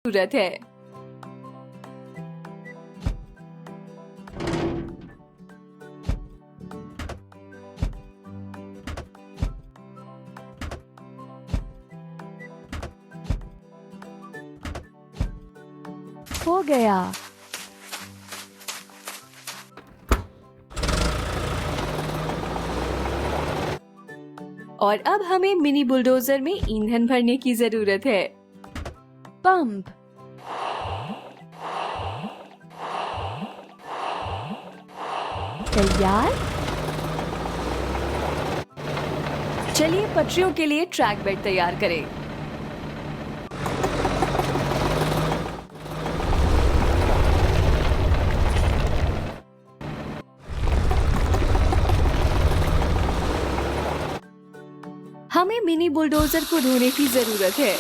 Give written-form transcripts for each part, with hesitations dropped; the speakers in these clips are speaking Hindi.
जरूरत है। हो गया। और अब हमें मिनी बुलडोजर में ईंधन भरने की जरूरत है। पंप। तैयार। चलिए पटरियों के लिए ट्रैक बेड तैयार करें। हमें मिनी बुलडोजर को धोने की जरूरत है।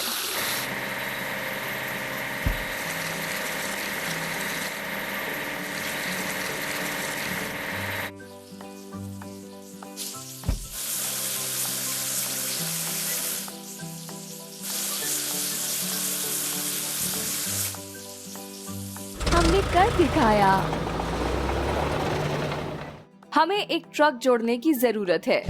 हमने कर दिखाया। हमें एक ट्रक जोड़ने की जरूरत है।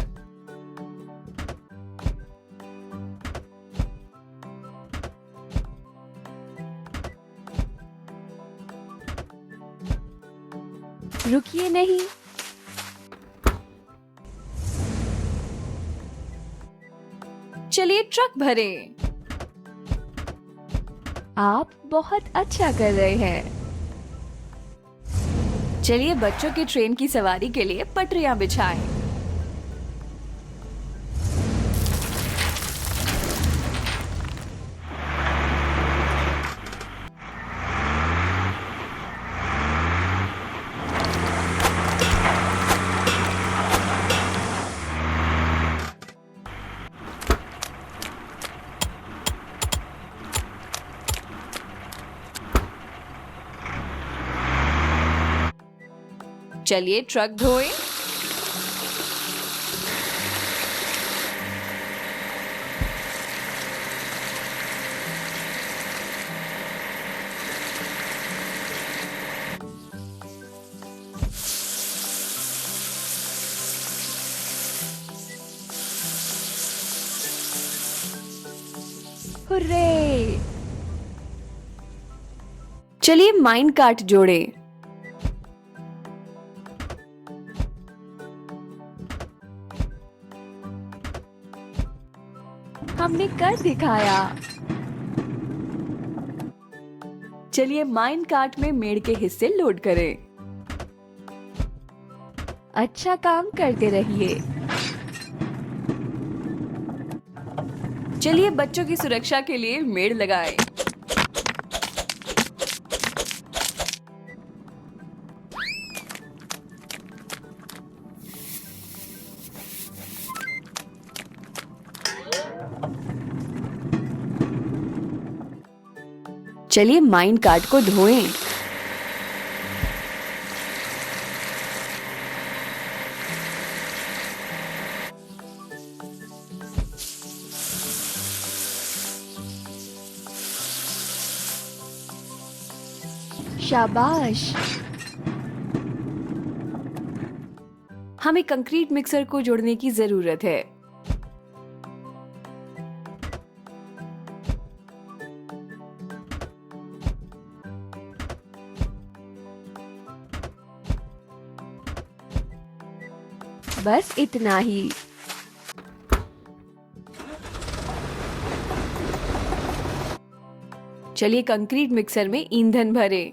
रुकिए नहीं। चलिए ट्रक भरें। आप बहुत अच्छा कर रहे हैं। चलिए बच्चों के ट्रेन की सवारी के लिए पटरियां बिछाएं। चलिए ट्रक धोएं। हुर्रे! चलिए माइन कार्ट जोड़ें। हमने कर दिखाया। चलिए माइन कार्ट में मेड़ के हिस्से लोड करें। अच्छा काम करते रहिए। चलिए बच्चों की सुरक्षा के लिए मेड़ लगाएं। चलिए माइन कार्ट को धोएं। शाबाश। हमें कंक्रीट मिक्सर को जोड़ने की जरूरत है। बस इतना ही। चलिए कंक्रीट मिक्सर में ईंधन भरें।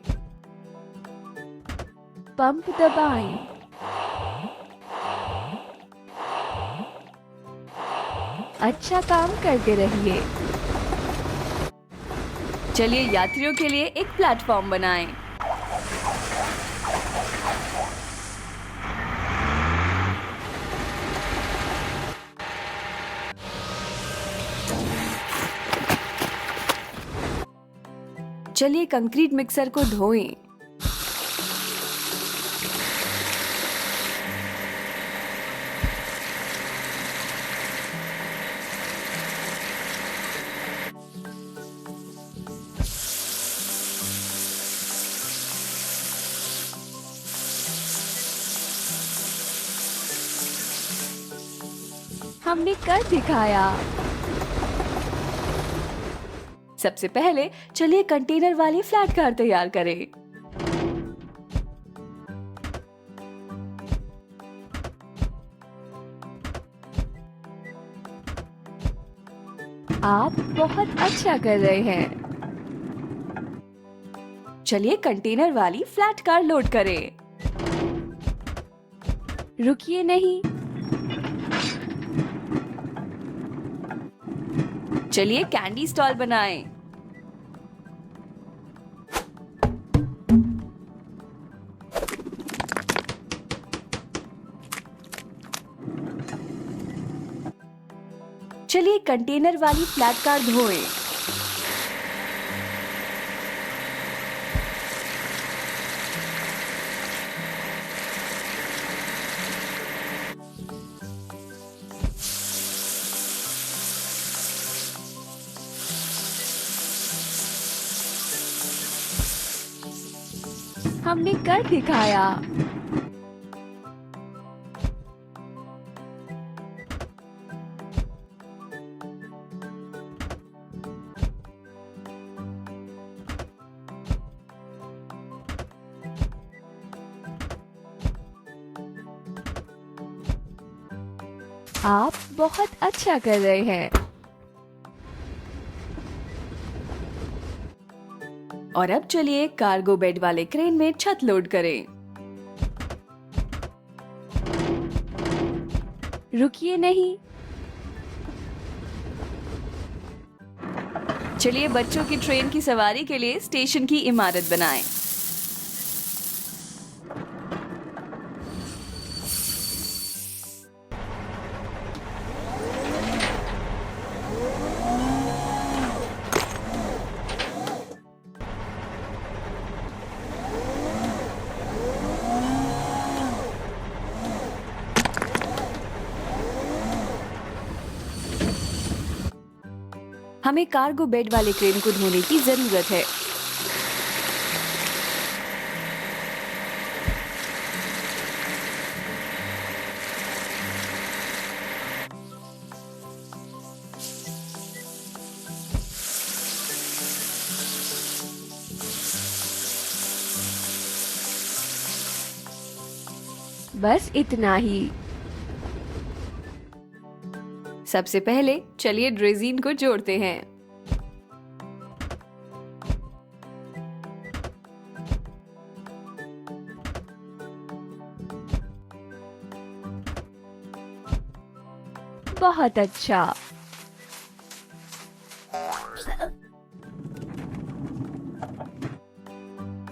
पंप दबाएं। अच्छा काम करते रहिए। चलिए यात्रियों के लिए एक प्लेटफॉर्म बनाएं। चलिए कंक्रीट मिक्सर को धोएं। हमने कर दिखाया। सबसे पहले चलिए कंटेनर वाली फ्लैट कार तैयार करें। आप बहुत अच्छा कर रहे हैं। चलिए कंटेनर वाली फ्लैट कार लोड करें। रुकिए नहीं। चलिए कैंडी स्टॉल बनाएं। चलिए कंटेनर वाली फ्लैट कार धोएं। हमने कर दिखाया। आप बहुत अच्छा कर रहे हैं। और अब चलिए कार्गो बेड वाले क्रेन में छत लोड करें। रुकिए नहीं। चलिए बच्चों की ट्रेन की सवारी के लिए स्टेशन की इमारत बनाएं। हमें कार्गो बेड वाले क्रेन को धोने की जरूरत है। बस इतना ही। सबसे पहले चलिए ड्रेजीन को जोड़ते हैं। बहुत अच्छा।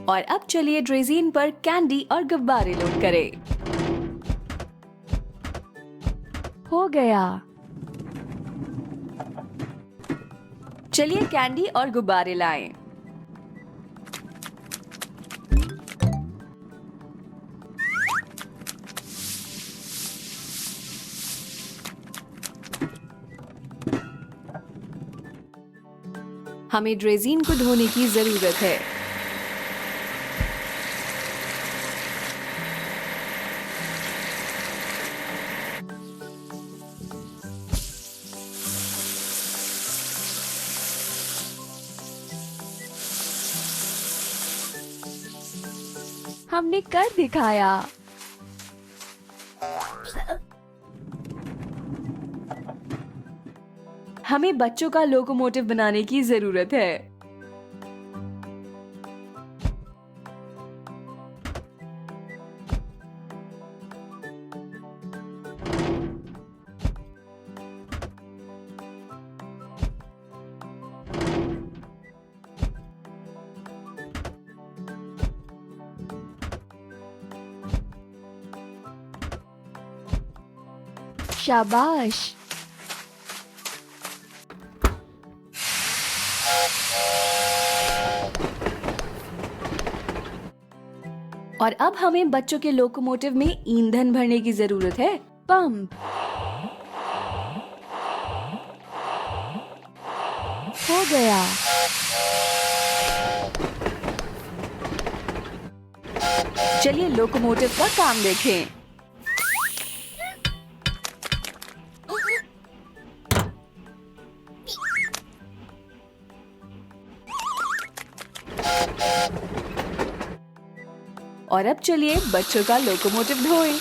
और अब चलिए ड्रेजीन पर कैंडी और गुब्बारे लोड करें। हो गया। चलिए कैंडी और गुब्बारे लाएं। हमें ड्रेजीन को धोने की जरूरत है। हमने कर दिखाया। हमें बच्चों का लोकोमोटिव बनाने की जरूरत है। शाबाश। और अब हमें बच्चों के लोकोमोटिव में ईंधन भरने की जरूरत है। पंप। हो गया। चलिए लोकोमोटिव का काम देखें। और अब चलिए बच्चों का लोकोमोटिव ढोएं।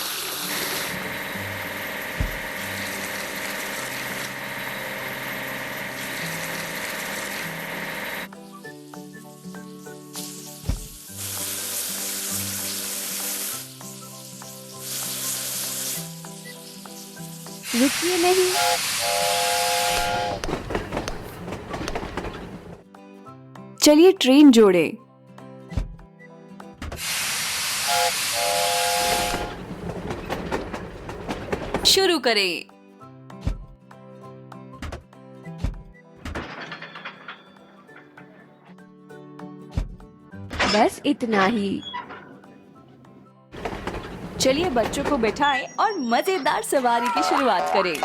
रुकिए नहीं। चलिए ट्रेन जोड़े। शुरू करें। बस इतना ही। चलिए बच्चों को बिठाएं और मजेदार सवारी की शुरुआत करें।